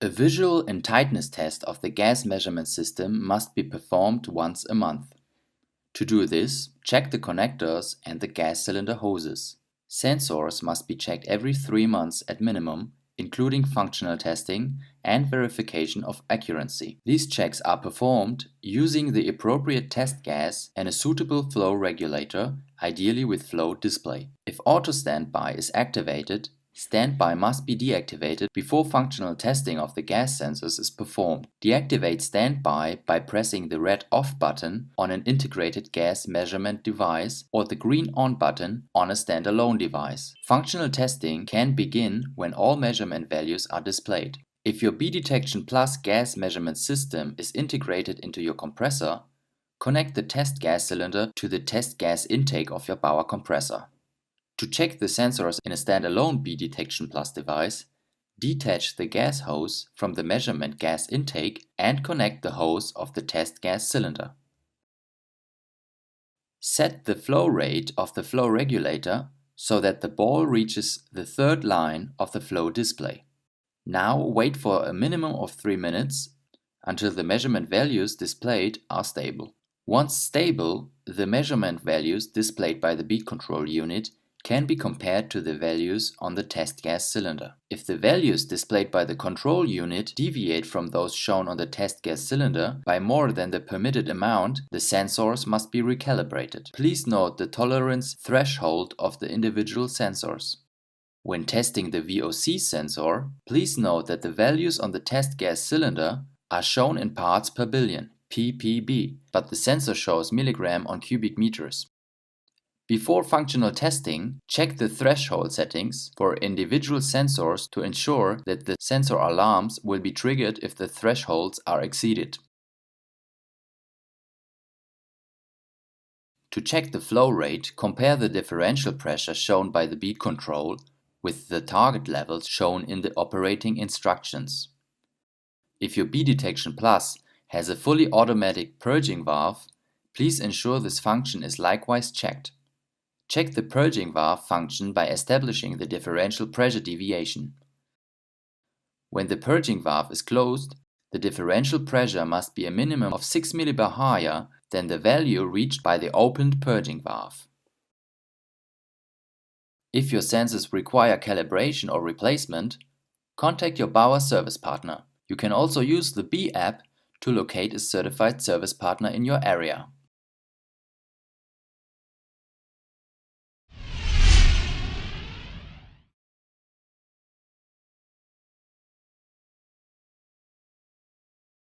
A visual and tightness test of the gas measurement system must be performed once a month. To do this, check the connectors and the gas cylinder hoses. Sensors must be checked every 3 months at minimum, including functional testing and verification of accuracy. These checks are performed using the appropriate test gas and a suitable flow regulator, ideally with flow display. If auto standby is activated, standby must be deactivated before functional testing of the gas sensors is performed. Deactivate standby by pressing the red off button on an integrated gas measurement device or the green on button on a standalone device. Functional testing can begin when all measurement values are displayed. If your B-Detection Plus gas measurement system is integrated into your compressor, connect the test gas cylinder to the test gas intake of your BAUER compressor. To check the sensors in a standalone B-Detection Plus device, detach the gas hose from the measurement gas intake and connect the hose of the test gas cylinder. Set the flow rate of the flow regulator so that the ball reaches the third line of the flow display. Now wait for a minimum of 3 minutes until the measurement values displayed are stable. Once stable, the measurement values displayed by the bead control unit can be compared to the values on the test gas cylinder. If the values displayed by the control unit deviate from those shown on the test gas cylinder by more than the permitted amount, the sensors must be recalibrated. Please note the tolerance threshold of the individual sensors. When testing the VOC sensor, please note that the values on the test gas cylinder are shown in parts per billion, ppb, but the sensor shows milligram on cubic meters. Before functional testing, check the threshold settings for individual sensors to ensure that the sensor alarms will be triggered if the thresholds are exceeded. To check the flow rate, compare the differential pressure shown by the bead control with the target levels shown in the operating instructions. If your B-Detection Plus has a fully automatic purging valve, please ensure this function is likewise checked. Check the purging valve function by establishing the differential pressure deviation. When the purging valve is closed, the differential pressure must be a minimum of 6 mB higher than the value reached by the opened purging valve. If your sensors require calibration or replacement, contact your BAUER service partner. You can also use the B app to locate a certified service partner in your area.